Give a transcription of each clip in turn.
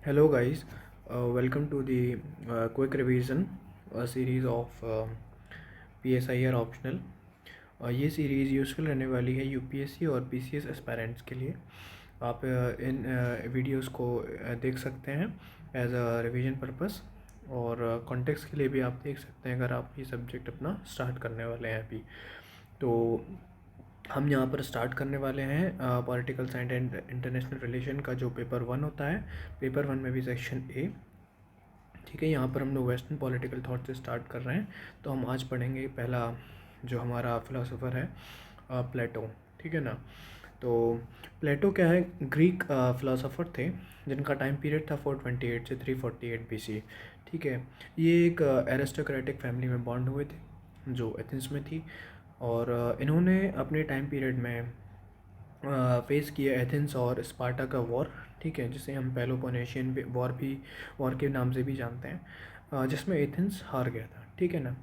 Hello guys, welcome to the quick revision series of PSIR optional। ये series useful रहने वाली है UPSC और पीसीएस एस्पायरेंट्स के लिए। आप इन वीडियोस को देख सकते हैं एज अ रिवीजन पर्पस, और कॉन्टेक्स्ट के लिए भी आप देख सकते हैं अगर आप ये सब्जेक्ट अपना स्टार्ट करने वाले हैं अभी। तो हम यहाँ पर स्टार्ट करने वाले हैं political science and international relation का जो पेपर 1 होता है। पेपर 1 में भी सेक्शन ए, ठीक है। यहाँ पर हम लोग वेस्टर्न पॉलिटिकल थॉट से स्टार्ट कर रहे हैं। तो हम आज पढ़ेंगे पहला जो हमारा फिलोसोफर है प्लेटो, ठीक है ना। तो प्लेटो क्या है, ग्रीक फिलोसोफर थे जिनका टाइम पीरियड था 428 से 348 बीसी, ठीक है। ये एक एरिस्टोक्रेटिक फैमिली में बॉर्न हुए थे जो एथेंस में थी, और इन्होंने अपने टाइम पीरियड में फेस किया एथेंस और स्पार्टा का वॉर, ठीक है, जिसे हम पेलोपोनेशियन वॉर के नाम से भी जानते हैं, जिसमें एथेंस हार गया था, ठीक है ना।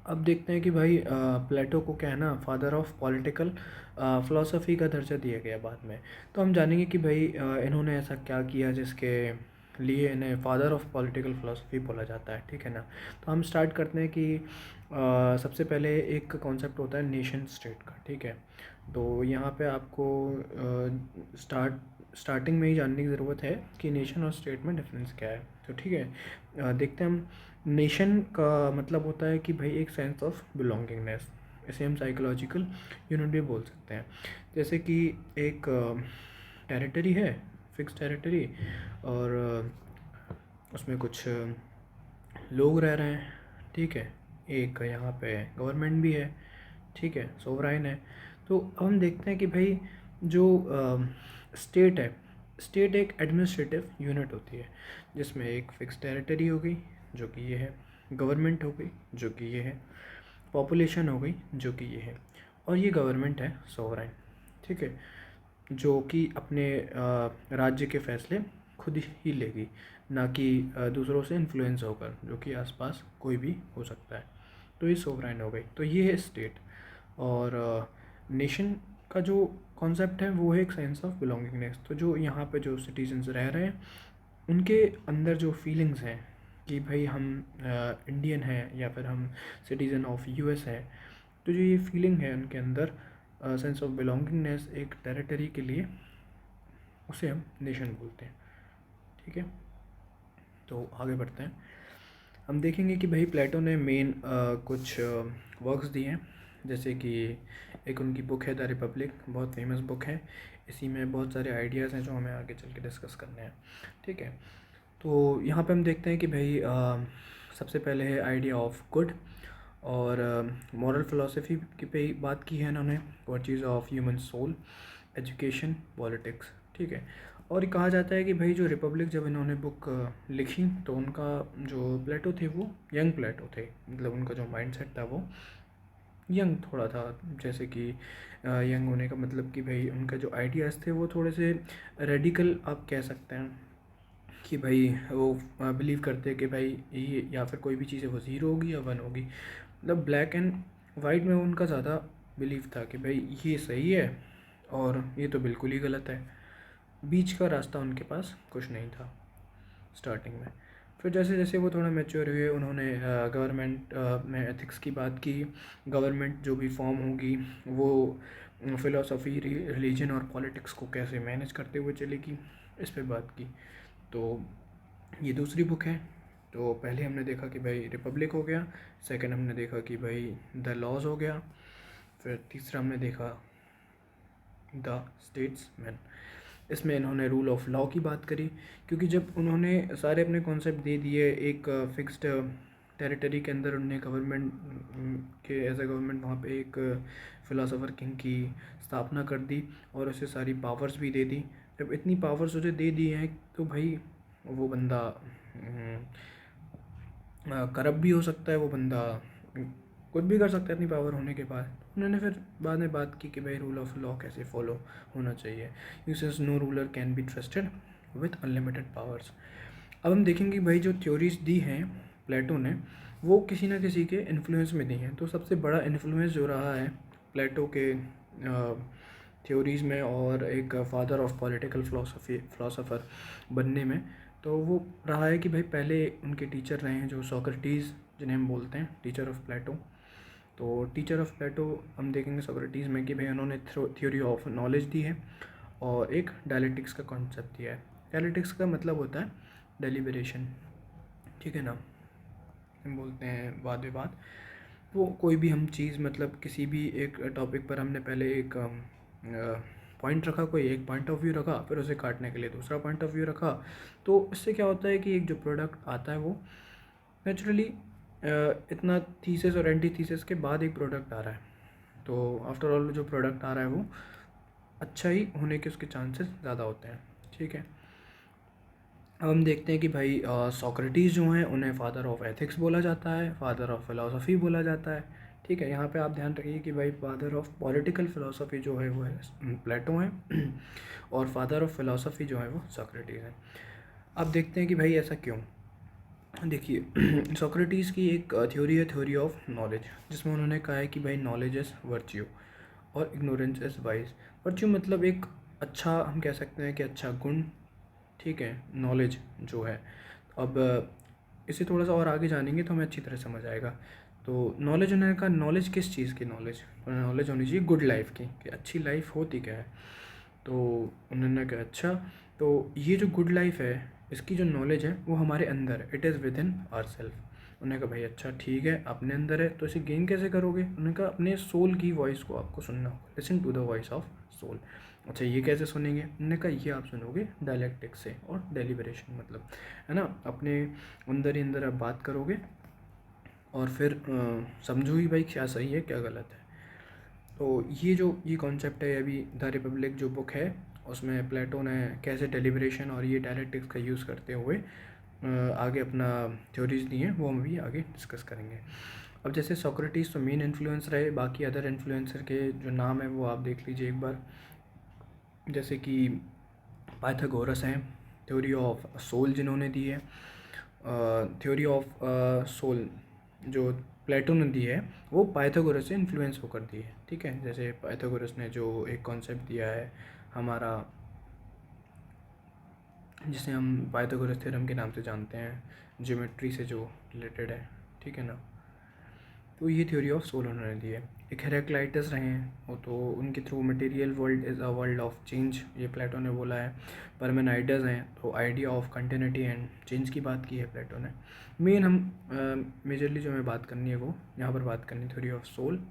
अब देखते हैं कि भाई प्लेटो को क्या है ना, फादर ऑफ पॉलिटिकल फ़िलासफ़ी का दर्जा दिया गया बाद में। तो हम जानेंगे कि भाई इन्होंने ऐसा क्या किया जिसके लिए इन्हें फादर ऑफ पॉलिटिकल फ़िलासफ़ी बोला जाता है, ठीक है ना। तो हम स्टार्ट करते हैं कि सबसे पहले एक कॉन्सेप्ट होता है नेशन स्टेट का, ठीक है। तो यहाँ पे आपको स्टार्टिंग में ही जानने की ज़रूरत है कि नेशन और स्टेट में डिफरेंस क्या है। तो ठीक है, देखते हैं हम। नेशन का मतलब होता है कि भाई एक सेंस ऑफ बिलोंगिंगनेस, इसे हम साइकोलॉजिकल यूनिट भी बोल सकते हैं। जैसे कि एक टेरिटरी है, फिक्स टेरिटरी, और उसमें कुछ लोग रह रहे हैं, ठीक है। एक यहाँ पे गवर्नमेंट भी है, ठीक है, सोवराइन है। तो हम देखते हैं कि भाई जो स्टेट है, स्टेट एक एडमिनिस्ट्रेटिव यूनिट होती है जिसमें एक फिक्स टेरिटरी हो गई जो कि ये है, गवर्नमेंट हो गई जो कि ये है, पॉपुलेशन हो गई जो कि ये है, और ये गवर्नमेंट है सोवराइन, ठीक है, जो कि अपने राज्य के फैसले खुद ही लेगी, ना कि दूसरों से इन्फ्लुएंस होकर, जो कि आसपास कोई भी हो सकता है। तो ये सोवराइन हो गई, तो ये है स्टेट। और नेशन का जो कॉन्सेप्ट है वो है एक सेंस ऑफ बिलोंगिंगनेस। तो जो यहाँ पे जो सिटीजन्स रह रहे हैं उनके अंदर जो फीलिंग्स हैं कि भाई हम इंडियन हैं या फिर हम सिटीज़न ऑफ यूएस हैं, तो जो ये फीलिंग है उनके अंदर, सेंस ऑफ बिलोंगिंगनेस एक टेरिटरी के लिए, उसे हम नेशन बोलते हैं, ठीक है। तो आगे बढ़ते हैं, हम देखेंगे कि भाई प्लेटो ने मेन कुछ वर्क्स दिए हैं। जैसे कि एक उनकी बुक है द रिपब्लिक, बहुत फेमस बुक है। इसी में बहुत सारे आइडियाज़ हैं जो हमें आगे चल के डिस्कस करने हैं, ठीक है। तो यहाँ पे हम देखते हैं कि भाई सबसे पहले है आइडिया ऑफ गुड, और मॉरल फिलोसफी की पे बात की है इन्होंने, virtues of human soul, education, politics, ठीक है। और ये कहा जाता है कि भाई जो रिपब्लिक जब इन्होंने बुक लिखी तो उनका जो प्लेटो थे वो यंग प्लेटो थे, मतलब उनका जो माइंडसेट था वो यंग थोड़ा था। जैसे कि यंग होने का मतलब कि भाई उनका जो आइडियाज़ थे वो थोड़े से रेडिकल आप कह सकते हैं, कि भाई वो बिलीव करते हैं कि भाई ये या फिर कोई भी चीज़ है वो ज़ीरो होगी या वन होगी, मतलब ब्लैक एंड वाइट में उनका ज़्यादा बिलीव था कि भाई ये सही है और ये तो बिल्कुल ही गलत है। बीच का रास्ता उनके पास कुछ नहीं था स्टार्टिंग में। फिर जैसे जैसे वो थोड़ा मैच्योर हुए, उन्होंने गवर्नमेंट में एथिक्स की बात की। गवर्नमेंट जो भी फॉर्म होगी वो फ़िलोसफी, रिलीजन और पॉलिटिक्स को कैसे मैनेज करते हुए चलेगी, इस पे बात की। तो ये दूसरी बुक है। तो पहले हमने देखा कि भाई रिपब्लिक हो गया, सेकंड हमने देखा कि भाई द लॉज हो गया, फिर तीसरा हमने देखा द स्टेट्समैन। इसमें इन्होंने रूल ऑफ लॉ की बात करी, क्योंकि जब उन्होंने सारे अपने कॉन्सेप्ट दे दिए एक फिक्स्ड टेरिटरी के अंदर, उन्होंने गवर्नमेंट के एज ए गवर्नमेंट वहाँ पे एक फ़िलासफ़र किंग की स्थापना कर दी और उसे सारी पावर्स भी दे दी। जब इतनी पावर्स उसे दे दी हैं तो भाई वो बंदा करप्ट भी हो सकता है, वो बंदा कुछ भी कर सकता है इतनी पावर होने के बाद। उन्होंने फिर बाद में बात की कि भाई रूल ऑफ लॉ कैसे फॉलो होना चाहिए। Uses no ruler can be trusted with unlimited powers. अब हम देखेंगे भाई जो थ्योरीज दी हैं प्लेटो ने वो किसी ना किसी के इन्फ्लुएंस में दी हैं। तो सबसे बड़ा इन्फ्लुएंस जो रहा है प्लेटो के थ्योरीज़ में और एक फादर ऑफ पॉलिटिकल फ़िलासफ़र बनने में। तो वो रहा है कि भाई पहले उनके टीचर रहे हैं जो सोक्रेटिस, जिन्हें हम बोलते हैं टीचर ऑफ प्लेटो। तो टीचर ऑफ प्लेटो हम देखेंगे सोक्रेटिस में कि भाई उन्होंने थ्योरी ऑफ नॉलेज दी है और एक डायलेक्टिक्स का कॉन्सेप्ट दिया है। डायलेक्टिक्स का मतलब होता है डेलिब्रेशन, ठीक है ना, हम बोलते हैं वाद विवाद। तो कोई भी हम चीज़ मतलब किसी भी एक टॉपिक पर हमने पहले एक पॉइंट रखा, कोई एक पॉइंट ऑफ व्यू रखा, फिर उसे काटने के लिए दूसरा पॉइंट ऑफ व्यू रखा। तो इससे क्या होता है कि एक जो प्रोडक्ट आता है वो नेचुरली इतना थीसिस और एंटी थीसिस के बाद एक प्रोडक्ट आ रहा है। तो आफ्टर ऑल जो प्रोडक्ट आ रहा है वो अच्छा ही होने के उसके चांसेस ज़्यादा होते हैं, ठीक है। अब हम देखते हैं कि भाई सोक्रेटिस जो हैं उन्हें फादर ऑफ एथिक्स बोला जाता है, फादर ऑफ फिलॉसफी बोला जाता है, ठीक है। यहाँ पे आप ध्यान रखिए कि भाई फादर ऑफ पॉलिटिकल फिलॉसफी जो है वो है प्लेटो है और फादर ऑफ फिलॉसफी जो है वो सोक्रेटिस है। अब देखते हैं कि भाई ऐसा क्यों। देखिए सोक्रेटिस की एक थ्योरी है, थ्योरी ऑफ नॉलेज, जिसमें उन्होंने कहा है कि भाई नॉलेज इज़ वर्च्यू और इग्नोरेंस इज़ वाइज। वर्च्यू मतलब एक अच्छा, हम कह सकते हैं कि अच्छा गुण, ठीक है, नॉलेज जो है। अब इसे थोड़ा सा और आगे जानेंगे तो हमें अच्छी तरह समझ आएगा। तो नॉलेज, उन्होंने कहा नॉलेज किस चीज़ की, नॉलेज होनी चाहिए गुड लाइफ की, कि अच्छी लाइफ होती क्या है। तो उन्होंने कहा अच्छा, तो ये जो गुड लाइफ है इसकी जो नॉलेज है वो हमारे अंदर है, it is within our self. उन्होंने कहा भाई अच्छा ठीक है, अपने अंदर है तो इसे गेन कैसे करोगे। उन्होंने कहा अपने सोल की वॉइस को आपको सुनना होगा, listen to the voice of soul. अच्छा ये कैसे सुनेंगे। उन्होंने कहा ये आप सुनोगे डायलेक्टिक्स से और डेलिब्रेशन, मतलब है ना, अपने अंदर ही अंदर आप बात करोगे और फिर समझो ही भाई क्या सही है क्या गलत है। तो ये कॉन्सेप्ट है अभी द रिपब्लिक जो बुक है उसमें प्लेटो ने कैसे डेलिब्रेशन और ये डायलेक्टिक्स का यूज़ करते हुए आगे अपना थ्योरीज दी हैं, वो हम भी आगे डिस्कस करेंगे। अब जैसे सोक्रेटिस तो मेन इन्फ्लुएंसर है, बाकी अदर इन्फ्लुएंसर के जो नाम है वो आप देख लीजिए एक बार। जैसे कि पाइथागोरस हैं, थ्योरी ऑफ सोल जिन्होंने दी है। थ्योरी ऑफ सोल जो प्लेटो ने दी है वो पाइथागोरस से इन्फ्लुएंस होकर दी है, ठीक है। जैसे पाइथागोरस ने जो एक कॉन्सेप्ट दिया है हमारा, जिसे हम पाइथागोरस थ्योरम के नाम से जानते हैं, ज्योमेट्री से जो रिलेटेड है, ठीक है ना। तो ये थ्योरी ऑफ सोल उन्होंने दी है। एक हेराक्लाइटस रहे हैं, वो तो उनके through material world is a world of change, ये प्लेटो ने बोला है। परमेनाइडस हैं, तो idea of continuity and change की बात की है प्लेटो ने। मेन हम मेजरली जो हमें बात करनी है वो यहाँ पर बात करनी थ्योरी ऑफ सोल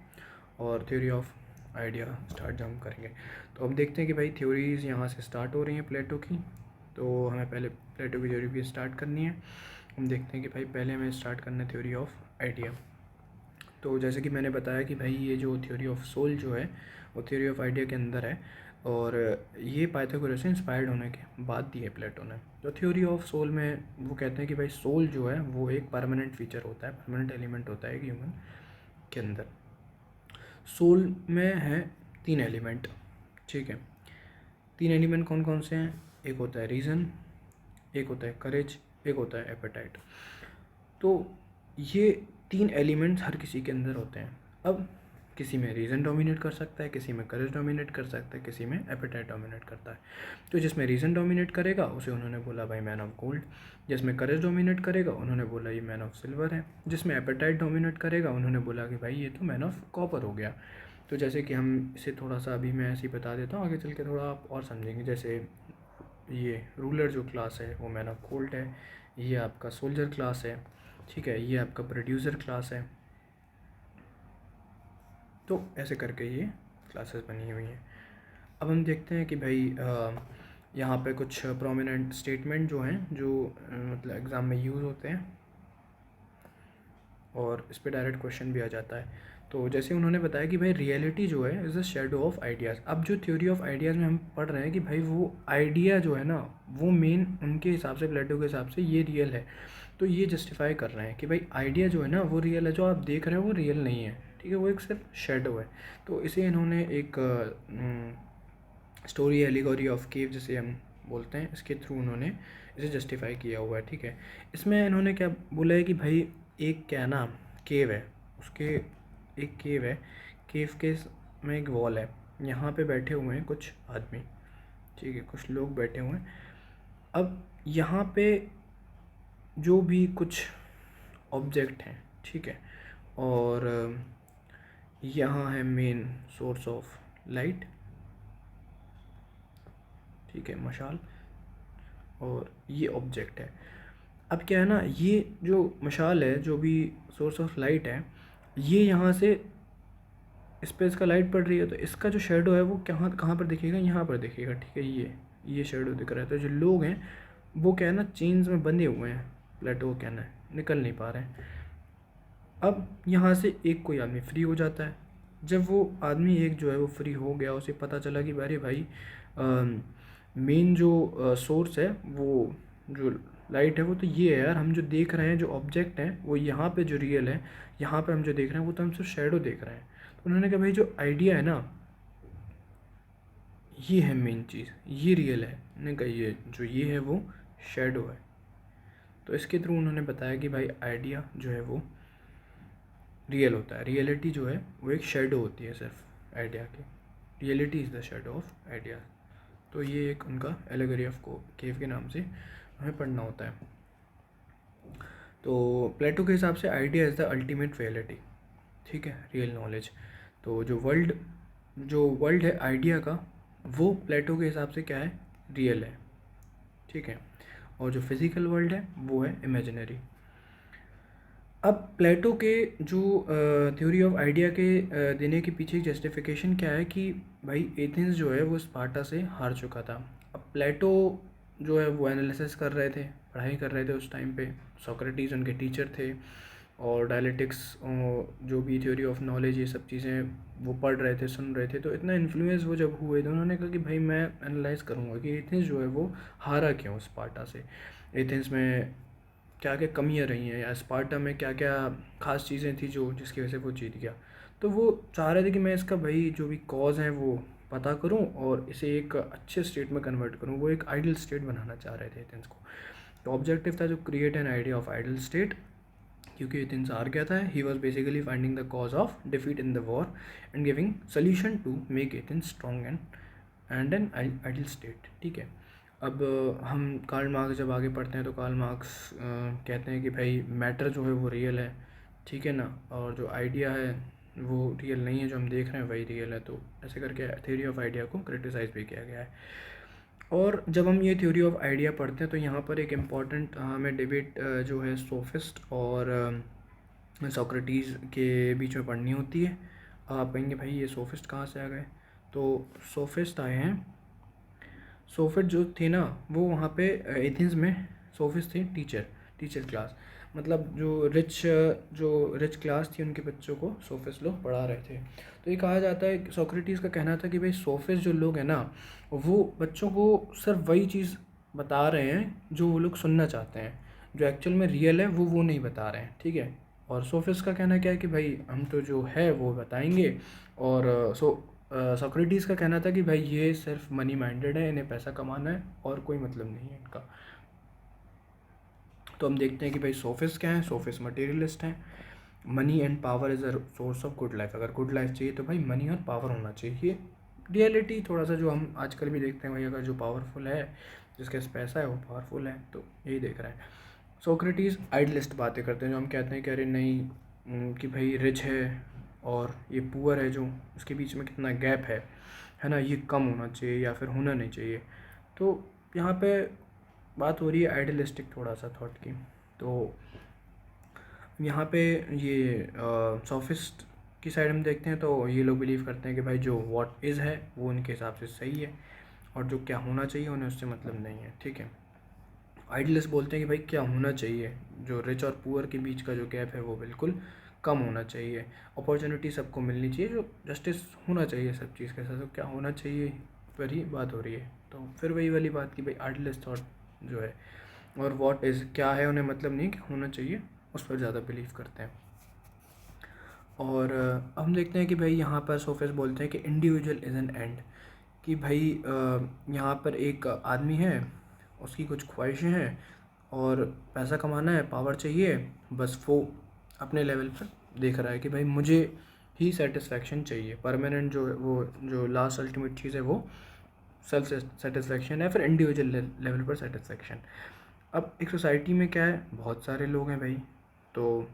और थ्योरी ऑफ आइडिया स्टार्ट जब हम करेंगे। तो अब देखते हैं कि भाई थ्योरीज़ यहाँ से स्टार्ट हो रही हैं प्लेटो की, तो हमें पहले प्लेटो की थ्योरी भी स्टार्ट करनी है। हम देखते हैं कि भाई पहले हमें स्टार्ट करना है थ्योरी ऑफ आइडिया। तो जैसे कि मैंने बताया कि भाई ये जो थ्योरी ऑफ सोल जो है वो थ्योरी ऑफ आइडिया के अंदर है और ये पाइथागोरस से इंस्पायर्ड होने के बाद दी है प्लेटो ने। तो थ्योरी ऑफ सोल में वो कहते हैं कि भाई सोल जो है वो एक परमानेंट फीचर होता है, परमानेंट एलिमेंट होता है एक ह्यूमन के अंदर। सोल में है 3 एलिमेंट, ठीक है। 3 एलिमेंट कौन कौन से हैं, एक होता है रीज़न, एक होता है करेज, एक होता है एपेटाइट। तो ये 3 एलिमेंट्स हर किसी के अंदर होते हैं। अब किसी में रीज़न डोमिनेट कर सकता है, किसी में करेज डोमिनेट कर सकता है, किसी में एपेटाइट डोमिनेट करता है। तो जिसमें रीज़न डोमिनेट करेगा उसे उन्होंने बोला भाई मैन ऑफ गोल्ड, जिसमें करेज डोमिनेट करेगा उन्होंने बोला ये मैन ऑफ सिल्वर है, जिसमें एपेटाइट डोमिनेट करेगा उन्होंने बोला कि भाई ये तो मैन ऑफ कॉपर हो गया। तो जैसे कि हम इसे थोड़ा सा अभी मैं ऐसे ही बता देता हूँ, आगे चल के थोड़ा आप और समझेंगे। जैसे ये रूलर जो क्लास है वो मैन ऑफ गोल्ड है, ये आपका सोल्जर क्लास है, ठीक है, ये आपका प्रोड्यूसर क्लास है। तो ऐसे करके ये क्लासेस बनी हुई हैं। अब हम देखते हैं कि भाई यहाँ पे कुछ प्रोमिनेंट स्टेटमेंट जो हैं जो मतलब एग्ज़ाम में यूज़ होते हैं और इस पर डायरेक्ट क्वेश्चन भी आ जाता है। तो जैसे उन्होंने बताया कि भाई रियलिटी जो है is a shadow of ideas. अब जो थ्योरी ऑफ आइडियाज़ में हम पढ़ रहे हैं कि भाई वो आइडिया जो है ना वो मेन उनके हिसाब से, प्लेटो के हिसाब से ये रियल है। तो ये जस्टिफाई कर रहे हैं कि भाई आइडिया जो है ना वो रियल है, जो आप देख रहे हो वो रियल नहीं है, ठीक है, वो एक सिर्फ शेडो है। तो इसे इन्होंने एक स्टोरी एलिगोरी ऑफ केव जिसे हम बोलते हैं, इसके थ्रू उन्होंने इसे जस्टिफाई किया हुआ है, ठीक है। इसमें इन्होंने क्या बोला है कि भाई एक क्या ना केव है, उसके एक केव है, केव के में एक वॉल है, यहाँ पे बैठे हुए हैं कुछ आदमी, ठीक है, कुछ लोग बैठे हुए हैं। अब यहाँ पे जो भी कुछ ऑब्जेक्ट हैं, ठीक है, और यहाँ है मेन सोर्स ऑफ लाइट, ठीक है, मशाल, और ये ऑब्जेक्ट है। अब क्या है ना, ये जो मशाल है, जो भी सोर्स ऑफ लाइट है, ये यहाँ से इस पर इसका लाइट पड़ रही है, तो इसका जो शेडो है वो कहाँ पर दिखेगा, यहाँ पर दिखेगा, ठीक है, ये शेडो दिख रहा है। तो जो लोग हैं वो क्या है ना, चेन्स में बंधे हुए हैं, प्लेटो को कहना है, निकल नहीं पा रहे हैं। अब यहाँ से एक कोई आदमी फ्री हो जाता है। जब वो आदमी एक जो है वो फ्री हो गया, उसे पता चला कि अरे भाई मेन जो सोर्स है, वो जो लाइट है वो तो ये है यार, हम जो देख रहे हैं जो ऑब्जेक्ट हैं वो यहाँ पे जो रियल है, यहाँ पे हम जो देख रहे हैं वो तो हम सिर्फ शेडो देख रहे हैं। तो उन्होंने कहा भाई जो आइडिया है ना, ये है मेन चीज़, ये रियल है। उन्होंने कहा ये है वो शेडो है। तो इसके थ्रू उन्होंने बताया कि भाई आइडिया जो है वो रियल होता है, रियलिटी जो है वो एक शेडो होती है सिर्फ आइडिया की, reality is the shadow of idea. तो ये एक उनका एलेगरी ऑफ केव के नाम से हमें पढ़ना होता है। तो प्लेटो के हिसाब से idea is the ultimate reality, ठीक है, रियल नॉलेज। तो जो वर्ल्ड है आइडिया का, वो प्लेटो के हिसाब से क्या है, रियल है, ठीक है, और जो फिज़िकल वर्ल्ड है वो है इमेजिनरी। अब प्लेटो के जो थ्योरी ऑफ आइडिया के देने के पीछे जस्टिफिकेशन क्या है कि भाई एथेंस जो है वो स्पार्टा से हार चुका था। अब प्लेटो जो है वो एनालिसिस कर रहे थे, पढ़ाई कर रहे थे उस टाइम पे, सोक्रेटिस उनके टीचर थे, और डायलेक्टिक्स जो भी थ्योरी ऑफ नॉलेज, ये सब चीज़ें वो पढ़ रहे थे, सुन रहे थे। तो इतना इन्फ्लुएंस वो जब हुए तो उन्होंने कहा कि भाई मैं एनालाइज करूँगा कि एथेंस जो है वो हारा क्यों स्पार्टा से, एथेंस में क्या क्या कमियां रही हैं, या स्पार्टा में क्या क्या ख़ास चीज़ें थी जो जिसकी वजह से वो जीत गया। तो वो चाह रहे थे कि मैं इसका भाई जो भी कॉज है वो पता करूं और इसे एक अच्छे स्टेट में कन्वर्ट करूं। वो एक आइडियल स्टेट बनाना चाह रहे थे एथेंस को। तो ऑब्जेक्टिव था जो create an idea of ideal state, क्योंकि एथेंस हार गया था। He was basically finding the cause of defeat in the war and giving solution to make Athens strong and an ideal state, ठीक है। अब हम कार्ल मार्क्स जब आगे पढ़ते हैं तो कार्ल मार्क्स कहते हैं कि भाई मैटर जो है वो रियल है, ठीक है ना, और जो आइडिया है वो रियल नहीं है, जो हम देख रहे हैं वही रियल है। तो ऐसे करके थ्योरी ऑफ आइडिया को क्रिटिसाइज भी किया गया है। और जब हम ये थ्योरी ऑफ आइडिया पढ़ते हैं तो यहाँ पर एक इम्पॉर्टेंट हमें डिबेट जो है सोफिस्ट और सोक्रेटिस के बीच में पढ़नी होती है। आप कहेंगे भाई ये सोफिस्ट कहाँ से आ गए, तो सोफिस्ट आए हैं, सोफिस्ट जो थे ना वो वहाँ पे एथेंस में सोफिस्ट थे, टीचर क्लास, मतलब जो रिच क्लास थी उनके बच्चों को सोफिस्ट लोग पढ़ा रहे थे। तो ये कहा जाता है, सोक्रेटिस का कहना था कि भाई सोफिस्ट जो लोग हैं ना वो बच्चों को सिर्फ वही चीज़ बता रहे हैं जो वो लोग सुनना चाहते हैं, जो एक्चुअल में रियल है वो नहीं बता रहे हैं, ठीक है। और सोफिस्ट का कहना क्या है कि भाई हम तो जो है वो बताएंगे। और सोक्रेटिस का कहना था कि भाई ये सिर्फ मनी माइंडेड है, इन्हें पैसा कमाना है और कोई मतलब नहीं है इनका। तो हम देखते हैं कि भाई सोफिस्ट क्या है, सोफिस्ट मटेरियलिस्ट हैं। Money and power is a source of good life, अगर गुड लाइफ चाहिए तो भाई मनी और पावर होना चाहिए। रियलिटी थोड़ा सा जो हम आजकल भी देखते हैं भाई, अगर जो पावरफुल है, जिसके पास पैसा है वो पावरफुल है, तो यही देख रहे हैं। सोक्रेटिस आइडलिस्ट बातें करते हैं, जो हम कहते हैं कि अरे नहीं कि भाई रिच है और ये पुअर है, जो उसके बीच में कितना गैप है ना, ये कम होना चाहिए या फिर होना नहीं चाहिए। तो यहाँ पे बात हो रही है आइडियलिस्टिक थोड़ा सा थॉट की। तो यहाँ पे ये सोफिस्ट की साइड हम देखते हैं तो ये लोग बिलीव करते हैं कि भाई जो व्हाट इज़ है वो उनके हिसाब से सही है, और जो क्या होना चाहिए उन्हें उससे मतलब नहीं है, ठीक है। आइडियलिस्ट बोलते हैं कि भाई क्या होना चाहिए, जो रिच और पुअर के बीच का जो गैप है वो बिल्कुल कम होना चाहिए, अपॉर्चुनिटी सबको मिलनी चाहिए, जो जस्टिस होना चाहिए सब चीज़ के साथ। तो क्या होना चाहिए पर ही बात हो रही है। तो फिर वही वाली बात की भाई आइडियलिस्ट थॉट जो है, और व्हाट इज़ क्या है उन्हें मतलब नहीं कि होना चाहिए, उस पर ज़्यादा बिलीव करते हैं। और हम देखते हैं कि भाई यहाँ पर सोफिस्ट बोलते हैं कि इंडिविजुअल इज़ एन एंड, कि भाई यहाँ पर एक आदमी है, उसकी कुछ ख्वाहिशें हैं और पैसा कमाना है, पावर चाहिए, बस वो अपने लेवल पर देख रहा है कि भाई मुझे ही सेटिस्फैक्शन चाहिए। परमानेंट जो है वो जो लास्ट अल्टीमेट चीज़ है वो सेल्फ सेटिस्फैक्शन है, फिर इंडिविजुअल लेवल पर सेटिस्फैक्शन। अब एक सोसाइटी में क्या है, बहुत सारे लोग हैं भाई, तो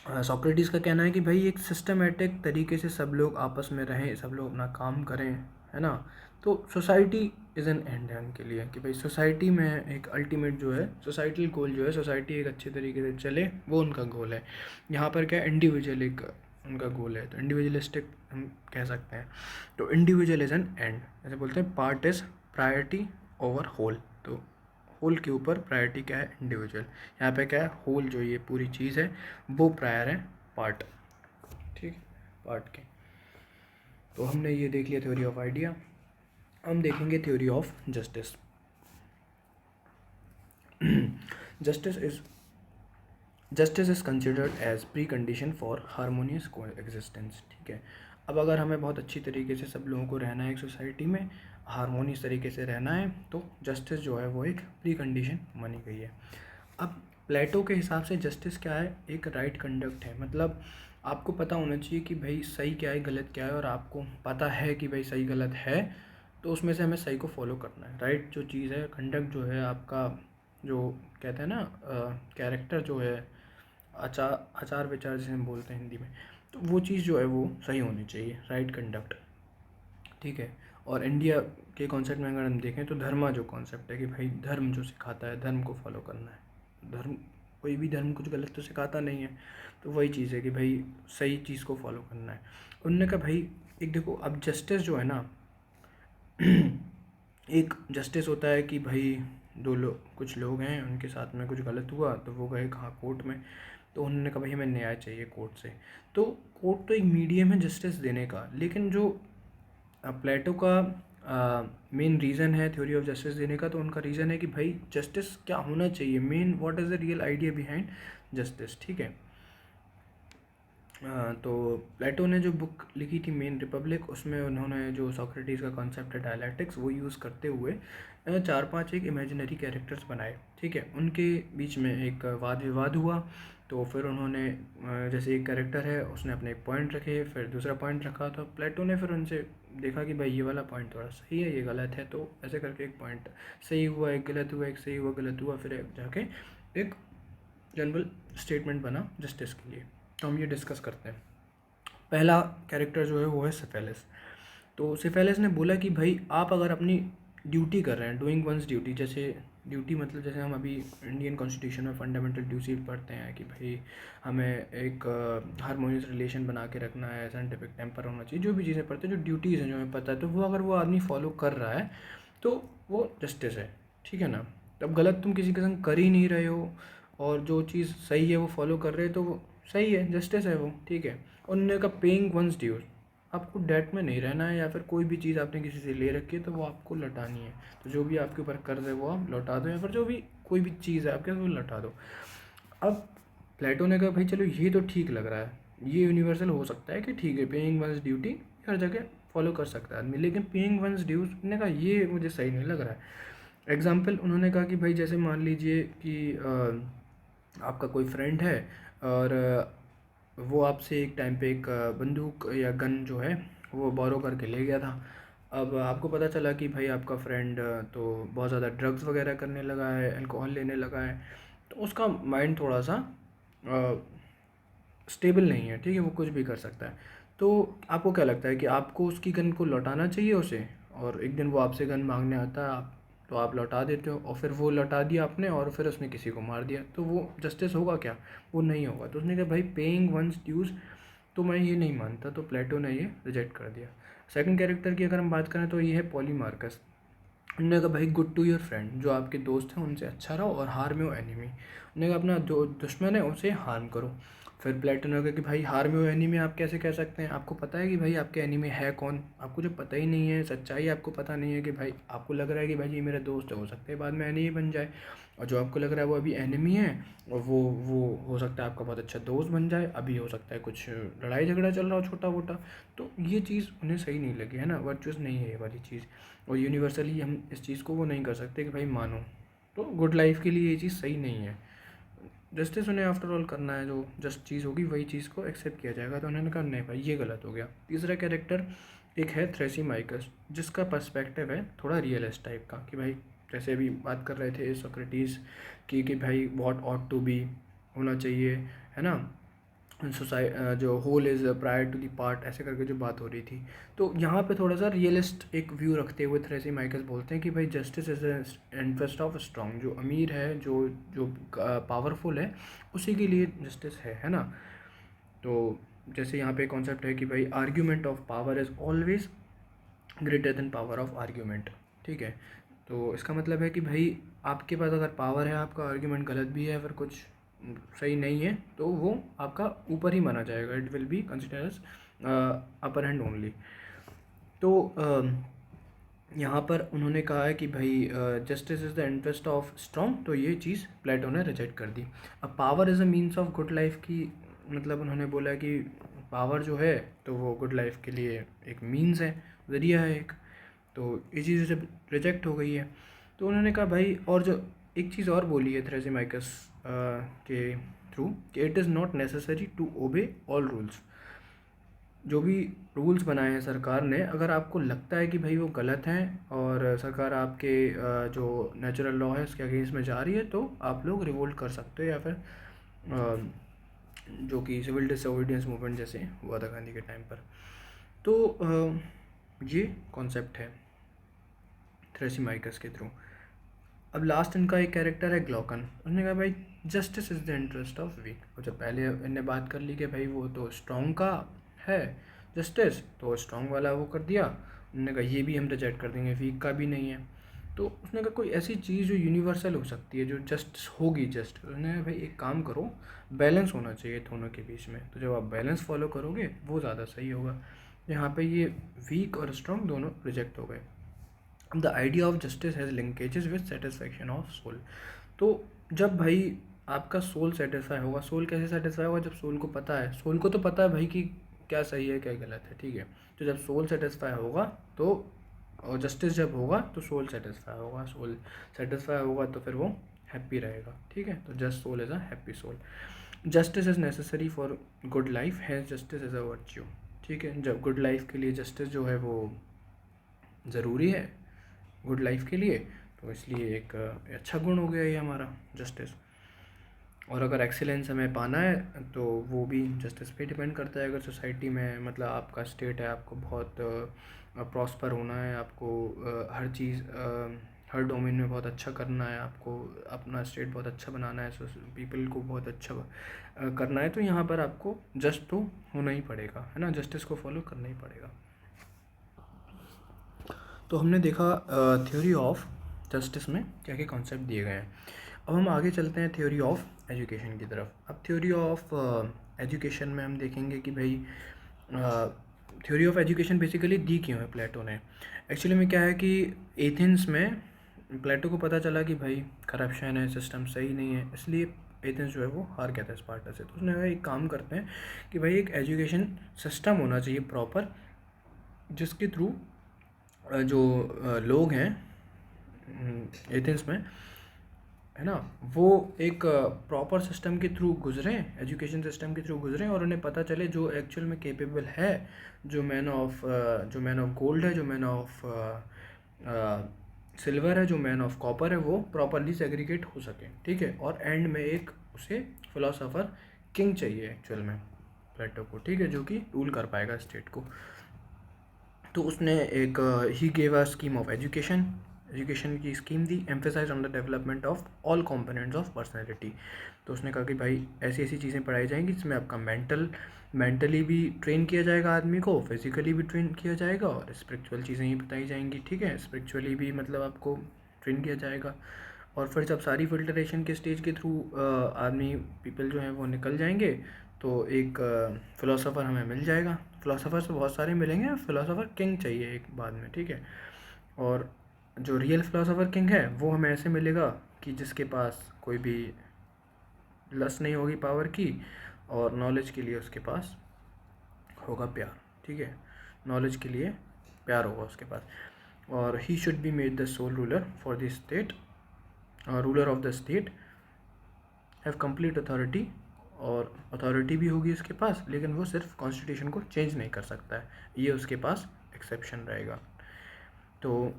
सोक्रेटिस का कहना है कि भाई एक सिस्टमेटिक तरीके से सब लोग आपस में रहें, सब लोग अपना काम करें, है ना। तो सोसाइटी इज़ एन एंड है उनके लिए, कि भाई सोसाइटी में एक अल्टीमेट जो है सोसाइटल गोल जो है, सोसाइटी एक अच्छे तरीके से चले, वो उनका गोल है। यहाँ पर क्या इंडिविजुअल एक उनका गोल है, तो इंडिविजुअलिस्टिक हम कह सकते हैं। तो इंडिविजुअल इज़ एन एंड, जैसे बोलते हैं part is priority over whole, तो होल के ऊपर प्रायोरिटी क्या है, इंडिविजुअल। यहाँ पे क्या है, होल जो ये पूरी चीज़ है वो प्रायर है पार्ट, ठीक है, पार्ट के। तो हमने ये देख लिया थ्योरी ऑफ आइडिया। हम देखेंगे theory of justice. Justice is considered as precondition for harmonious coexistence, ठीक है। अब अगर हमें बहुत अच्छी तरीके से सब लोगों को रहना है एक सोसाइटी में, हारमोनियस तरीके से रहना है, तो जस्टिस जो है वो एक प्री कंडीशन मानी गई है। अब प्लेटो के हिसाब से जस्टिस क्या है, एक राइट कंडक्ट है। मतलब आपको पता होना चाहिए कि भाई सही क्या है, गलत क्या है, और आपको पता है कि भाई सही गलत है, तो उसमें से हमें सही को फॉलो करना है। राइट जो चीज़ है, कंडक्ट जो है आपका, जो कहते हैं ना कैरेक्टर जो है, आचार विचार जिसे हम बोलते हैं हिंदी में, तो वो चीज़ जो है वो सही होनी चाहिए, राइट कंडक्ट, ठीक है। और इंडिया के कॉन्सेप्ट में अगर हम देखें तो धर्मा जो कॉन्सेप्ट है कि भाई धर्म जो सिखाता है, धर्म को फॉलो करना है। धर्म, कोई भी धर्म कुछ गलत तो सिखाता नहीं है, तो वही चीज़ है कि भाई सही चीज़ को फॉलो करना है। उनने कहा भाई एक देखो, अब जस्टिस जो है ना एक जस्टिस होता है कि भाई दो लोग, कुछ लोग हैं, उनके साथ में कुछ गलत हुआ तो वो गए कहाँ, कोर्ट में। तो उन्होंने कहा भाई हमें न्याय चाहिए कोर्ट से। तो कोर्ट तो एक मीडियम है जस्टिस देने का, लेकिन जो प्लेटो का मेन रीज़न है थ्योरी ऑफ जस्टिस देने का, तो उनका रीज़न है कि भाई जस्टिस क्या होना चाहिए, main what is the real idea behind justice, ठीक है। तो प्लेटो ने जो बुक लिखी थी मेन रिपब्लिक, उसमें उन्होंने जो सोक्रेटिस का कॉन्सेप्ट है डायलैक्टिक्स, वो यूज़ करते हुए 4-5 एक इमेजिनरी कैरेक्टर्स बनाए, ठीक है। उनके बीच में एक वाद विवाद हुआ, तो फिर उन्होंने जैसे एक कैरेक्टर है उसने अपने एक पॉइंट रखे, फिर दूसरा पॉइंट रखा, तो प्लेटो ने फिर उनसे देखा कि भाई ये वाला पॉइंट थोड़ा सही है, ये गलत है, तो ऐसे करके एक पॉइंट सही हुआ, एक गलत हुआ, एक सही हुआ, गलत हुआ, फिर जाके एक जनरल स्टेटमेंट बना जस्टिस के लिए। तो हम ये डिस्कस करते हैं। पहला कैरेक्टर जो है वो है सिफेलिस। तो सिफेलिस ने बोला कि भाई आप अगर अपनी ड्यूटी कर रहे हैं, डूइंग वंस ड्यूटी, जैसे ड्यूटी मतलब जैसे हम अभी इंडियन कॉन्स्टिट्यूशन में फंडामेंटल ड्यूटी पढ़ते हैं कि भाई हमें एक हारमोनियस रिलेशन बना के रखना है, साइंटिफिक टेम्पर होना चाहिए, जो भी चीज़ें पढ़ते हैं, जो ड्यूटीज़ हैं जो हमें पता है, तो वो अगर वो आदमी फॉलो कर रहा है तो वो जस्टिस है, ठीक है ना। तब गलत तुम किसी के संग कर ही नहीं रहे हो, और जो चीज़ सही है वो फॉलो कर रहे हो, तो वो सही है, जस्टिस है वो, ठीक है। उन्होंने कहा पेइंग वंस ड्यूज, आपको डेट में नहीं रहना है, या फिर कोई भी चीज़ आपने किसी से ले रखी है तो वो आपको लौटानी है। तो जो भी आपके ऊपर कर्ज है वो आप लौटा दो, या फिर जो भी कोई भी चीज़ है आपके वो लौटा दो। अब प्लेटो ने कहा भाई चलो ये तो ठीक लग रहा है, ये यूनिवर्सल हो सकता है कि ठीक है पेइंग वंस ड्यूटी हर जगह फॉलो कर सकता है आदमी, लेकिन पेइंग वंस ड्यूज ने कहा ये मुझे सही नहीं लग रहा है। एग्जाम्पल उन्होंने कहा कि भाई जैसे मान लीजिए कि आपका कोई फ्रेंड है, और वो आपसे एक टाइम पे एक बंदूक या गन जो है वो बोरो करके ले गया था। अब आपको पता चला कि भाई आपका फ्रेंड तो बहुत ज़्यादा ड्रग्स वगैरह करने लगा है, अल्कोहल लेने लगा है, तो उसका माइंड थोड़ा सा स्टेबल नहीं है, ठीक है, वो कुछ भी कर सकता है। तो आपको क्या लगता है कि आपको उसकी गन को लौटाना चाहिए उसे, और एक दिन वो आपसे गन मांगने आता है, आप तो आप लौटा देते हो, और फिर वो लौटा दिया आपने और फिर उसने किसी को मार दिया, तो वो जस्टिस होगा क्या, वो नहीं होगा। तो उसने कहा भाई पेइंग वंस ड्यूज, तो मैं ये नहीं मानता, तो प्लेटो ने ये रिजेक्ट कर दिया। सेकंड कैरेक्टर की अगर हम बात करें तो ये है पॉलीमार्कस। उन्होंने कहा भाई गुड टू योर फ्रेंड, जो आपके दोस्त हैं उनसे अच्छा रहो, और हार में हो एनिमी। उन्होंने कहा अपना जो दुश्मन है उसे हार्म करो। फिर प्लेटो ने कहा कि भाई हार में हो एनिमी आप कैसे कह सकते हैं, आपको पता है कि भाई आपके एनिमी है कौन, आपको जो पता ही नहीं है, सच्चाई आपको पता नहीं है, कि भाई आपको लग रहा है कि भाई ये मेरा दोस्त है, हो सकता है बाद में एनिमी बन जाए, और जो आपको लग रहा है वो अभी एनिमी है, और वो हो सकता है आपका बहुत अच्छा दोस्त बन जाए, अभी हो सकता है कुछ लड़ाई झगड़ा चल रहा हो छोटा मोटा। तो ये चीज़ उन्हें सही नहीं लगी, है ना, वर्चुअस नहीं है ये वाली चीज़, और यूनिवर्सली हम इस चीज़ को वो नहीं कर सकते कि भाई मानो, तो गुड लाइफ के लिए ये चीज़ सही नहीं है। जस्टिस उन्हें आफ्टर ऑल करना है, जो जस्ट चीज़ होगी वही चीज़ को एक्सेप्ट किया जाएगा। तो उन्होंने कहा नहीं भाई ये गलत हो गया। तीसरा कैरेक्टर एक है थ्रेसिमाइकस, जिसका पर्सपेक्टिव है थोड़ा रियलिस्ट टाइप का, कि भाई जैसे अभी बात कर रहे थे सोक्रेटिस की कि भाई व्हाट ऑट टू बी होना चाहिए, है ना, जो whole is prior to the part, ऐसे करके जो बात हो रही थी। तो यहाँ पे थोड़ा सा रियलिस्ट एक व्यू रखते हुए थ्रेसिमाइकस बोलते हैं कि भाई justice is interest of strong, जो अमीर है, जो जो पावरफुल है, उसी के लिए जस्टिस है ना। तो जैसे यहाँ पे कॉन्सेप्ट है कि भाई argument of power is always greater than power of argument, ठीक है। तो इसका मतलब है कि भाई आपके पास अगर पावर है, आपका आर्ग्यूमेंट गलत भी है, फिर कुछ सही नहीं है, तो वो आपका ऊपर ही माना जाएगा, it will be consider as upper hand only. तो यहाँ पर उन्होंने कहा है कि भाई justice is the interest of strong, तो ये चीज़ प्लेटो ने रिजेक्ट कर दी। अब power is a means of good life की, मतलब उन्होंने बोला कि पावर जो है तो वो गुड लाइफ के लिए एक मीन्स है, ज़रिया है एक, तो ये चीज़ जब रिजेक्ट हो गई है तो उन्होंने कहा भाई, और जो एक चीज़ और बोली है थ्रेसिमाइकस के थ्रू, कि it is not necessary to obey all rules. जो भी रूल्स बनाए हैं सरकार ने, अगर आपको लगता है कि भाई वो गलत हैं और सरकार आपके जो नेचुरल लॉ है उसके अगेंस्ट में जा रही है, तो आप लोग रिवोल्ट कर सकते हो, या फिर जो कि सिविल डिसोबीडियंस मूवमेंट जैसे हुआ था गांधी के टाइम पर। तो ये कॉन्सेप्ट है थ्रेसिमाइकस के थ्रू। अब लास्ट इनका एक कैरेक्टर है ग्लॉकन। उसने कहा भाई justice is the interest of weak. और जब पहले इनने बात कर ली कि भाई वो तो स्ट्रॉन्ग का है जस्टिस, तो स्ट्रॉन्ग वाला वो कर दिया, उन्होंने कहा ये भी हम रिजेक्ट कर देंगे, वीक का भी नहीं है। तो उसने कहा कोई ऐसी चीज़ जो यूनिवर्सल हो सकती है, जो जस्ट होगी जस्ट। उसने कहा भाई एक काम करो, बैलेंस होना चाहिए दोनों के बीच में, तो जब आप बैलेंस फॉलो करोगे वो ज़्यादा सही होगा। यहाँ पे ये वीक और स्ट्रॉन्ग दोनों रिजेक्ट हो गए। The idea of justice has linkages with satisfaction of soul. तो जब भाई आपका सोल सेटिस्फाई होगा, सोल कैसे सेटिस्फाई होगा, जब सोल को पता है, सोल को तो पता है भाई कि क्या सही है क्या गलत है, ठीक है। तो जब सोल सेटिस्फाई होगा तो, और जस्टिस जब होगा तो सोल सेटिस्फाई होगा, सोल सेटिस्फाई होगा तो फिर वो हैप्पी रहेगा, ठीक है। तो just soul is a happy soul. Justice is necessary for good life, has justice is a virtue, ठीक है। जब गुड लाइफ के लिए जस्टिस जो है वो ज़रूरी है गुड लाइफ के लिए, तो इसलिए एक अच्छा गुण हो गया ये हमारा जस्टिस। और अगर एक्सीलेंस हमें पाना है तो वो भी जस्टिस पे डिपेंड करता है। अगर सोसाइटी में मतलब आपका स्टेट है, आपको बहुत प्रॉस्पर होना है, आपको हर चीज़ हर डोमेन में बहुत अच्छा करना है, आपको अपना स्टेट बहुत अच्छा बनाना है, पीपल को बहुत अच्छा करना है, तो यहाँ पर आपको जस्ट तो होना ही पड़ेगा, है ना, जस्टिस को फॉलो करना ही पड़ेगा। तो हमने देखा थ्योरी ऑफ जस्टिस में क्या क्या कॉन्सेप्ट दिए गए हैं। अब हम आगे चलते हैं थ्योरी ऑफ एजुकेशन की तरफ। अब थ्योरी ऑफ एजुकेशन में हम देखेंगे कि भाई theory of education basically the क्यों है प्लेटो ने। एक्चुअली में क्या है कि एथेंस में प्लेटो को पता चला कि भाई करप्शन है, सिस्टम सही नहीं है, इसलिए एथेंस जो है वो हार गया था स्पार्टा से। तो उसने कहा एक काम करते हैं कि भाई एक एजुकेशन सिस्टम होना चाहिए प्रॉपर, जिसके थ्रू जो लोग हैं एथेंस में, है ना, वो एक प्रॉपर सिस्टम के थ्रू गुजरें, एजुकेशन सिस्टम के थ्रू गुजरें, और उन्हें पता चले जो एक्चुअल में कैपेबल है, जो मैन ऑफ गोल्ड है, जो मैन ऑफ सिल्वर है, जो मैन ऑफ कॉपर है, वो प्रॉपरली सेग्रीगेट हो सके, ठीक है। और एंड में एक उसे फिलोसोफर किंग चाहिए एक्चुअल में प्लेटो को, ठीक है, जो कि रूल कर पाएगा स्टेट को। तो उसने एक ही gave a scheme of education की स्कीम दी, emphasize on the development of all components of personality. तो उसने कहा कि भाई ऐसी ऐसी चीज़ें पढ़ाई जाएंगी जिसमें आपका मेंटली भी ट्रेन किया जाएगा आदमी को, फिजिकली भी ट्रेन किया जाएगा, और स्पिरिचुअल चीज़ें ही बताई जाएंगी, ठीक है। स्पिरिचुअली भी मतलब आपको ट्रेन किया जाएगा। और फिर जब सारी फिल्टरेशन के स्टेज के थ्रू आदमी पीपल जो हैं वो निकल जाएंगे, तो एक फ़िलोसोफर हमें मिल जाएगा। फ़िलोसोफर्स तो बहुत सारे मिलेंगे, फ़िलोसोफर किंग चाहिए एक बाद में, ठीक है। और जो रियल फ़िलोसोफर किंग है वो हमें ऐसे मिलेगा कि जिसके पास कोई भी लस्ट नहीं होगी पावर की, और नॉलेज के लिए उसके पास होगा प्यार, ठीक है। नॉलेज के लिए प्यार होगा उसके पास। और he should be made the soul ruler for the state, ruler of the state, have complete authority, और अथॉरिटी भी होगी उसके पास, लेकिन वो सिर्फ कॉन्स्टिट्यूशन को चेंज नहीं कर सकता है, ये उसके पास एक्सेप्शन रहेगा। तो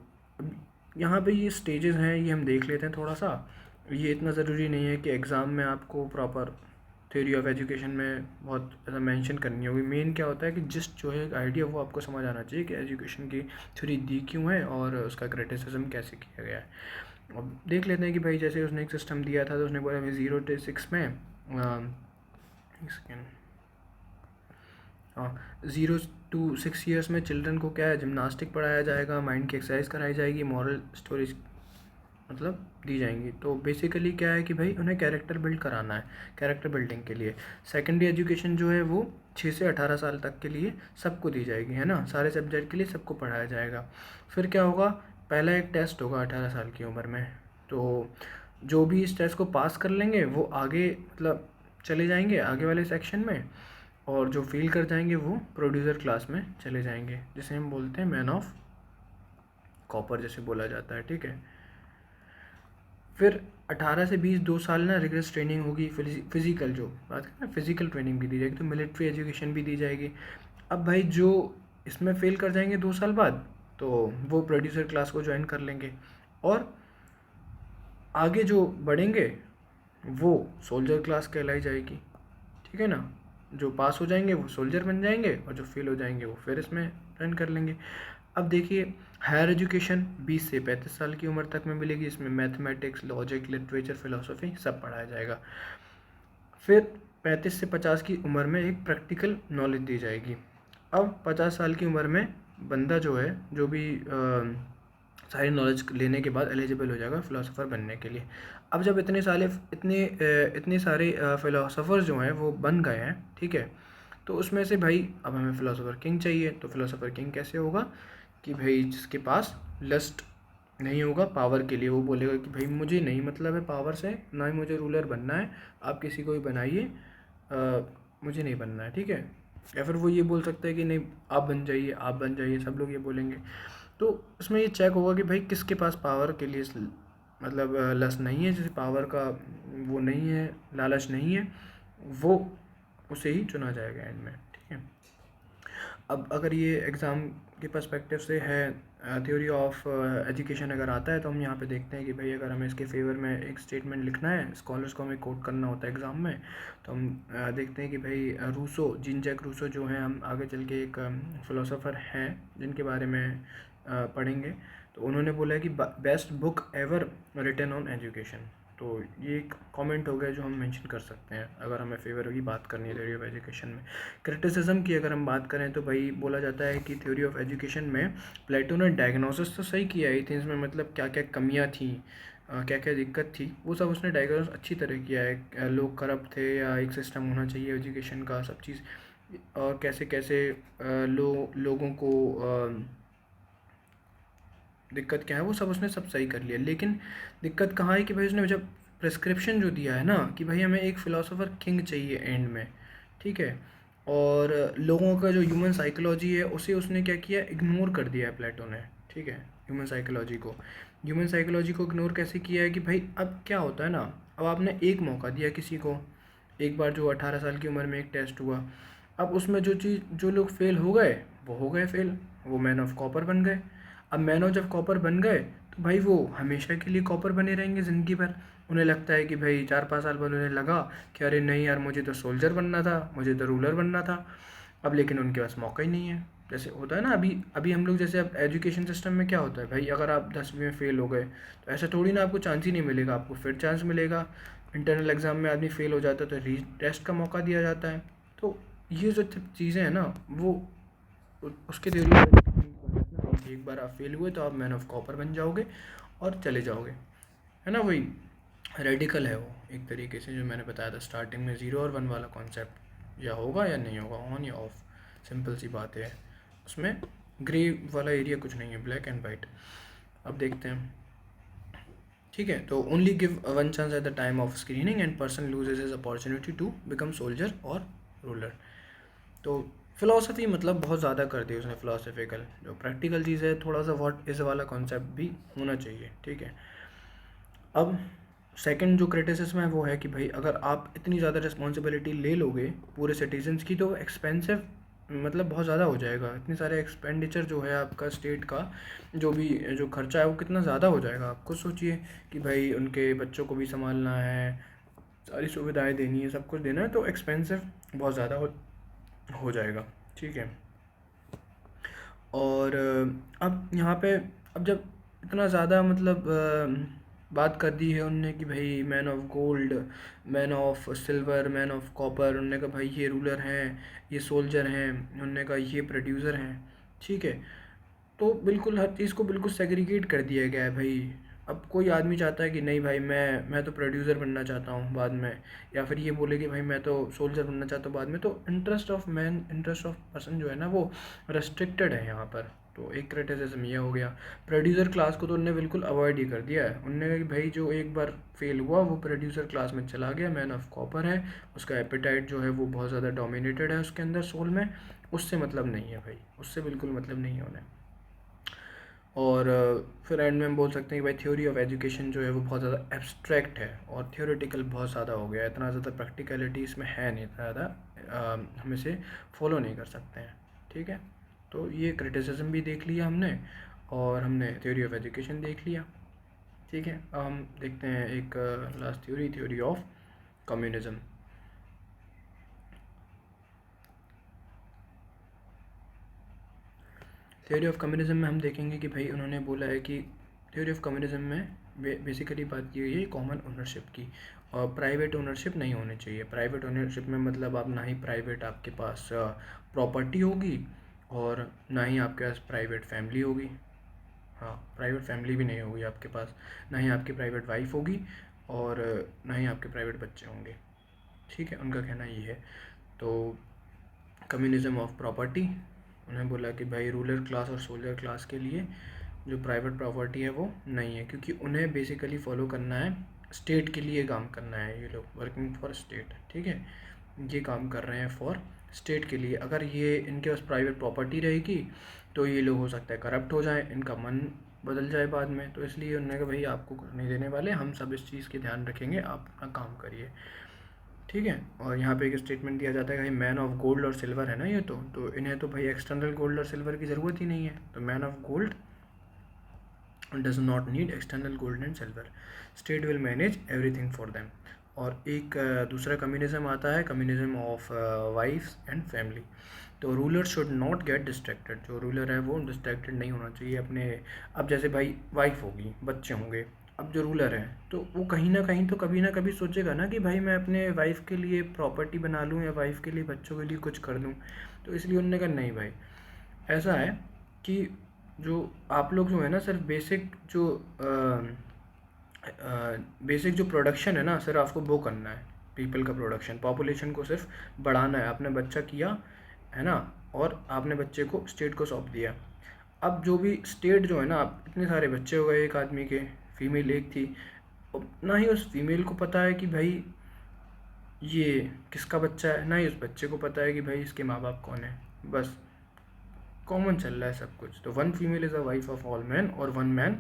यहाँ पे ये स्टेजेस हैं, ये हम देख लेते हैं थोड़ा सा। ये इतना ज़रूरी नहीं है कि एग्ज़ाम में आपको प्रॉपर थ्योरी ऑफ एजुकेशन में बहुत ऐसा मेंशन करनी होगी। मेन क्या होता है कि जिस जो है आइडिया वो आपको समझ आना चाहिए कि एजुकेशन की थ्योरी दी क्यों है और उसका क्रिटिसिज्म कैसे किया गया है। अब देख लेते हैं कि भाई जैसे उसने एक सिस्टम दिया था, तो उसने बोला 0 to 6 में एक सेकेंड, हाँ 0 to 6 ईयर्स में चिल्ड्रन को क्या है, जिमनास्टिक पढ़ाया जाएगा, माइंड की एक्सरसाइज कराई जाएगी, मॉरल स्टोरीज मतलब दी जाएंगी। तो बेसिकली क्या है कि भाई उन्हें कैरेक्टर बिल्ड कराना है, कैरेक्टर बिल्डिंग के लिए। सेकेंडरी एजुकेशन जो है वो 6 से 18 साल तक के लिए सबको दी जाएगी, है ना, सारे सब्जेक्ट के लिए सबको पढ़ाया जाएगा। फिर क्या होगा, पहला एक टेस्ट होगा 18 साल की उम्र में, तो जो भी इस टेस्ट को पास कर लेंगे वो आगे मतलब चले जाएंगे आगे वाले सेक्शन में, और जो फेल कर जाएंगे वो प्रोड्यूसर क्लास में चले जाएंगे, जिसे हम बोलते हैं मैन ऑफ कॉपर जैसे बोला जाता है, ठीक है। फिर 18 से 20 2 साल ना रिगरस ट्रेनिंग होगी, फिजिकल जो बात करें ना, फिजिकल ट्रेनिंग भी दी जाएगी, तो मिलिट्री एजुकेशन भी दी जाएगी। अब भाई जो इसमें फेल कर जाएंगे 2 साल बाद, तो वो प्रोड्यूसर क्लास को ज्वाइन कर लेंगे, और आगे जो बढ़ेंगे वो सोल्जर क्लास कहलाई जाएगी, ठीक है ना। जो पास हो जाएंगे वो सोल्जर बन जाएंगे, और जो फेल हो जाएंगे वो फिर इसमें ज्वाइन कर लेंगे। अब देखिए हायर एजुकेशन 20 से 35 साल की उम्र तक में मिलेगी, इसमें मैथमेटिक्स, लॉजिक, लिटरेचर, फिलोसफी सब पढ़ाया जाएगा। फिर 35 से 50 की उम्र में एक प्रैक्टिकल नॉलेज दी जाएगी। अब 50 साल की उम्र में बंदा जो है, जो भी सारी नॉलेज लेने के बाद एलिजिबल हो जाएगा फ़िलासफ़र बनने के लिए। अब जब इतने सारे फ़िलासफ़र जो हैं वो बन गए हैं, ठीक है, तो उसमें से भाई अब हमें फ़िलासफ़र किंग चाहिए। तो फ़िलासफ़र किंग कैसे होगा कि भाई जिसके पास लस्ट नहीं होगा पावर के लिए, वो बोलेगा कि भाई मुझे नहीं मतलब है पावर से, ना ही मुझे रूलर बनना है, आप किसी को भी बनाइए, मुझे नहीं बनना है, ठीक है। या फिर वो ये बोल सकता है कि नहीं आप बन जाइए, आप बन जाइए, सब लोग ये बोलेंगे। तो उसमें ये चेक होगा कि भाई किसके पास पावर के लिए मतलब लस नहीं है, जैसे पावर का वो नहीं है, लालच नहीं है, वो उसे ही चुना जाएगा एंड में, ठीक है। अब अगर ये एग्ज़ाम के पर्सपेक्टिव से है, थ्योरी ऑफ एजुकेशन अगर आता है, तो हम यहाँ पे देखते हैं कि भाई अगर हमें इसके फेवर में एक स्टेटमेंट लिखना है, स्कॉलर्स को हमें कोट करना होता है एग्ज़ाम में, तो हम देखते हैं कि भाई रूसो, जीन जैक रूसो जो हैं, हम आगे चल के एक फ़िलोसोफ़र हैं जिनके बारे में पढ़ेंगे, तो उन्होंने बोला है कि best book ever written on education. तो ये एक कमेंट हो गया जो हम मेंशन कर सकते हैं अगर हमें फेवर की बात करनी है थ्योरी ऑफ एजुकेशन में। क्रिटिसिज्म की अगर हम बात करें तो भाई बोला जाता है कि थ्योरी ऑफ एजुकेशन में प्लेटो ने डायग्नोसिस तो सही किया ही थी, इसमें मतलब क्या क्या कमियां थी, क्या क्या दिक्कत थी, वो सब उसने डायग्नोस अच्छी तरह किया है। लोग करप्ट थे या एक सिस्टम होना चाहिए एजुकेशन का, सब चीज़, और कैसे कैसे लोगों को दिक्कत क्या है वो सब उसने सब सही कर लिया। लेकिन दिक्कत कहाँ है कि भाई उसने जब प्रिस्क्रिप्शन जो दिया है ना कि भाई हमें एक फ़िलासफ़र किंग चाहिए एंड में, ठीक है, और लोगों का जो ह्यूमन साइकोलॉजी है उसे उसने क्या किया, इग्नोर कर दिया है प्लेटो ने, ठीक है। ह्यूमन साइकोलॉजी को इग्नोर कैसे किया है कि भाई अब क्या होता है ना, अब आपने एक मौका दिया किसी को, एक बार जो 18 साल की उम्र में एक टेस्ट हुआ, अब उसमें जो लोग फेल हो गए वो हो गए फेल, वो मैन ऑफ कॉपर बन गए। अब मैन ऑफ जब कॉपर बन गए तो भाई वो हमेशा के लिए कॉपर बने रहेंगे ज़िंदगी भर। उन्हें लगता है कि भाई 4-5 साल बाद उन्हें लगा कि अरे नहीं यार मुझे तो सोल्जर बनना था, मुझे तो रूलर बनना था, अब लेकिन उनके पास मौका ही नहीं है। जैसे होता है ना अभी अभी हम लोग, जैसे अब एजुकेशन सिस्टम में क्या होता है भाई, अगर आप 10वीं में फ़ेल हो गए तो ऐसा थोड़ी ना आपको चांस ही नहीं मिलेगा, आपको फिर चांस मिलेगा। इंटरनल एग्ज़ाम में आदमी फ़ेल हो जाता है तो री टेस्ट का मौका दिया जाता है। तो ये जो चीज़ें हैं ना वो उसके थ्योरी, एक बार आप फेल हुए तो आप मैन ऑफ कॉपर बन जाओगे और चले जाओगे, है ना। वही रेडिकल है वो एक तरीके से, जो मैंने बताया था स्टार्टिंग में 0 और 1 वाला कॉन्सेप्ट, या होगा या नहीं होगा, ऑन या ऑफ, सिंपल सी बात है। उसमें ग्रे वाला एरिया कुछ नहीं है, ब्लैक एंड वाइट। अब देखते हैं, ठीक है। तो only give one chance at the time of screening and person loses his opportunity to become soldier और रूलर। तो फ़िलासफ़ी मतलब बहुत ज़्यादा कर दी उसने फ़िलासफ़िकल, जो प्रैक्टिकल चीज़ है थोड़ा सा व्हाट इज़ वाला कॉन्सेप्ट भी होना चाहिए, ठीक है। अब सेकंड जो क्रिटिसिज्म है वो है कि भाई अगर आप इतनी ज़्यादा रिस्पॉन्सिबिलिटी ले लोगे पूरे सिटीजन्स की तो एक्सपेंसिव मतलब बहुत ज़्यादा हो जाएगा। इतने सारे एक्सपेंडिचर जो है आपका स्टेट का जो भी जो खर्चा है वो कितना ज़्यादा हो जाएगा। आप खुद सोचिए कि भाई उनके बच्चों को भी संभालना है, सारी सुविधाएं देनी है, सब कुछ देना है, तो एक्सपेंसिव बहुत ज़्यादा हो जाएगा। ठीक है। और अब यहाँ पे अब जब इतना ज़्यादा मतलब बात कर दी है उनने कि भाई man of gold, man of silver, man of copper, उनने कहा भाई ये रूलर हैं, ये सोल्जर हैं, उनने कहा ये प्रोड्यूसर हैं। ठीक है। तो बिल्कुल हर चीज़ को बिल्कुल सेग्रीगेट कर दिया गया है भाई। अब कोई आदमी चाहता है कि नहीं भाई मैं तो प्रोड्यूसर बनना चाहता हूँ बाद में, या फिर ये बोले कि भाई मैं तो सोल्जर बनना चाहता हूँ बाद में, तो interest of man, interest of person जो है ना वो रेस्ट्रिक्टेड है यहाँ पर। तो एक क्रिटिसिज्म ये हो गया। प्रोड्यूसर क्लास को तो उनने बिल्कुल अवॉइड ही कर दिया है। उनने कहा कि भाई जो एक बार फेल हुआ वो प्रोड्यूसर क्लास में चला गया, मैन ऑफ कॉपर है, उसका एपेटाइट जो है वो बहुत ज़्यादा डोमिनेटेड है उसके अंदर सोल में, उससे मतलब नहीं है भाई, उससे बिल्कुल मतलब नहीं है उन्हें। और फिर एंड में हम बोल सकते हैं कि भाई थ्योरी ऑफ एजुकेशन जो है वो बहुत ज़्यादा एब्स्ट्रैक्ट है और थियोरेटिकल बहुत ज़्यादा हो गया है, इतना ज़्यादा प्रैक्टिकलिटी इसमें है नहीं, इतना ज़्यादा हम इसे फॉलो नहीं कर सकते हैं। ठीक है। तो ये क्रिटिसिज्म भी देख लिया हमने और हमने थ्योरी ऑफ एजुकेशन देख लिया। ठीक है। अब हम देखते हैं एक last theory, theory of communism. Theory of communism में हम देखेंगे कि भाई उन्होंने बोला है कि थ्योरी ऑफ कम्युनिज्म में बेसिकली बात की हुई है कॉमन ओनरशिप की, और प्राइवेट ओनरशिप नहीं होनी चाहिए। प्राइवेट ओनरशिप में मतलब आप ना ही प्राइवेट आपके पास प्रॉपर्टी होगी और ना ही आपके पास प्राइवेट फैमिली होगी। हाँ, प्राइवेट फैमिली भी नहीं होगी आपके पास, ना ही आपकी प्राइवेट वाइफ होगी और ना ही आपके प्राइवेट बच्चे होंगे। ठीक है, उनका कहना ये है। तो कम्युनिज्म ऑफ प्रॉपर्टी, उन्हें बोला कि भाई रूलर क्लास और सोल्जर क्लास के लिए जो प्राइवेट प्रॉपर्टी है वो नहीं है, क्योंकि उन्हें बेसिकली फॉलो करना है, स्टेट के लिए काम करना है, ये लोग वर्किंग फॉर स्टेट। ठीक है, ये काम कर रहे हैं फॉर स्टेट के लिए। अगर ये इनके पास प्राइवेट प्रॉपर्टी रहेगी तो ये लोग हो सकता है करप्ट हो जाए, इनका मन बदल जाए बाद में, तो इसलिए उन्होंने कहा भाई आपको कुछ नहीं देने वाले, हम सब इस चीज़ की ध्यान रखेंगे, आप अपना काम करिए। ठीक है। और यहाँ पे एक स्टेटमेंट दिया जाता है कि मैन ऑफ गोल्ड और सिल्वर है ना ये, तो इन्हें तो भाई एक्सटर्नल गोल्ड और सिल्वर की ज़रूरत ही नहीं है, तो man of gold does not need external gold and silver, state will manage everything for them. और एक दूसरा कम्युनिज्म आता है, communism of wifes and family. तो ruler should not get distracted, जो रूलर है वो डिस्ट्रैक्टेड नहीं होना चाहिए अपने। अब जैसे भाई वाइफ होगी, बच्चे होंगे, अब जो रूलर है तो वो कहीं ना कहीं तो कभी ना कभी सोचेगा ना कि भाई मैं अपने वाइफ के लिए प्रॉपर्टी बना लूँ या वाइफ के लिए, बच्चों के लिए कुछ कर दूँ। तो इसलिए उन्होंने कहा नहीं भाई, ऐसा है कि जो आप लोग जो है ना सिर्फ बेसिक जो प्रोडक्शन है ना सिर्फ आपको वो करना है, पीपल का प्रोडक्शन, पॉपुलेशन को सिर्फ बढ़ाना है। आपने बच्चा किया है ना, और आपने बच्चे को स्टेट को सौंप दिया। अब जो भी स्टेट जो है ना, आप इतने सारे बच्चे हो गए एक आदमी के, फीमेल एक थी, अब ना ही उस फीमेल को पता है कि भाई ये किसका बच्चा है, ना ही उस बच्चे को पता है कि भाई इसके माँ बाप कौन है, बस कॉमन चल रहा है सब कुछ। तो one female is a wife of all man और one man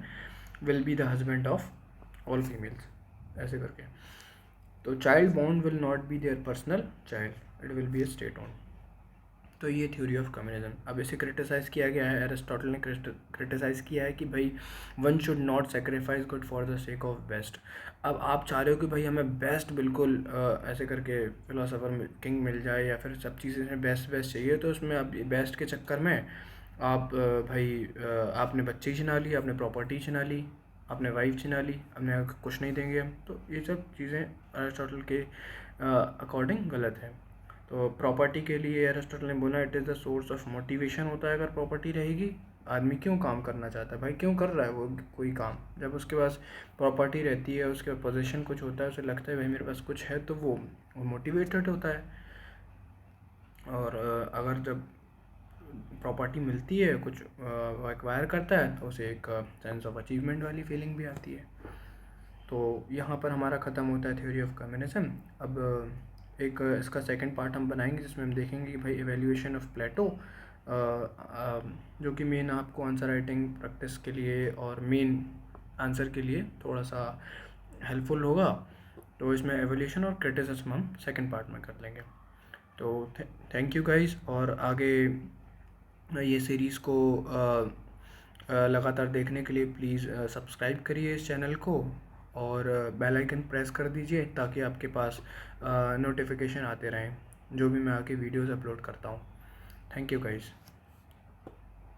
will be the husband of all females, ऐसे करके। तो child bond will not be there personal child, it will be a state own. तो ये theory of communism. अब इसे criticise किया गया है, एरिस्टोटल ने क्रिटिसाइज़ किया है कि भाई one should not sacrifice good for the sake of best. अब आप चाह रहे हो कि भाई हमें बेस्ट बिल्कुल ऐसे करके फिलोसोफर किंग मिल जाए या फिर सब चीज़ें में बेस्ट बेस्ट चाहिए, तो उसमें आप बेस्ट के चक्कर में आप भाई आपने बच्चे ही छिना ली, आपने प्रॉपर्टी छिना ली, आपने वाइफ छिना ली, हमने कुछ नहीं देंगे हम, तो ये सब चीज़ें एरिस्टोटल के अकॉर्डिंग गलत है। तो प्रॉपर्टी के लिए एरिस्टोटल ने बोला it is the source of motivation होता है। अगर प्रॉपर्टी रहेगी, आदमी क्यों काम करना चाहता है भाई, क्यों कर रहा है वो कोई काम, जब उसके पास प्रॉपर्टी रहती है, उसके पोजीशन कुछ होता है, उसे लगता है भाई मेरे पास कुछ है, तो वो मोटिवेटेड होता है। और अगर जब प्रॉपर्टी मिलती है, कुछ एक्वायर करता है, तो उसे एक सेंस ऑफ अचीवमेंट वाली फीलिंग भी आती है। तो यहाँ पर हमारा ख़त्म होता है थ्योरी ऑफ कम्युनिज्म। अब एक इसका सेकंड पार्ट हम बनाएंगे जिसमें हम देखेंगे कि भाई एवेल्यूएशन ऑफ प्लेटो, जो कि मेन आपको आंसर राइटिंग प्रैक्टिस के लिए और मेन आंसर के लिए थोड़ा सा हेल्पफुल होगा। तो इसमें एवोल्यूशन और क्रिटिसिज्म हम सेकंड पार्ट में कर लेंगे। तो थैंक यू गाइस, और आगे ये सीरीज़ को लगातार देखने के लिए प्लीज़ सब्सक्राइब करिए इस चैनल को, और बेल आइकन प्रेस कर दीजिए ताकि आपके पास नोटिफिकेशन आते रहें जो भी मैं आके वीडियोस अपलोड करता हूँ। Thank you guys.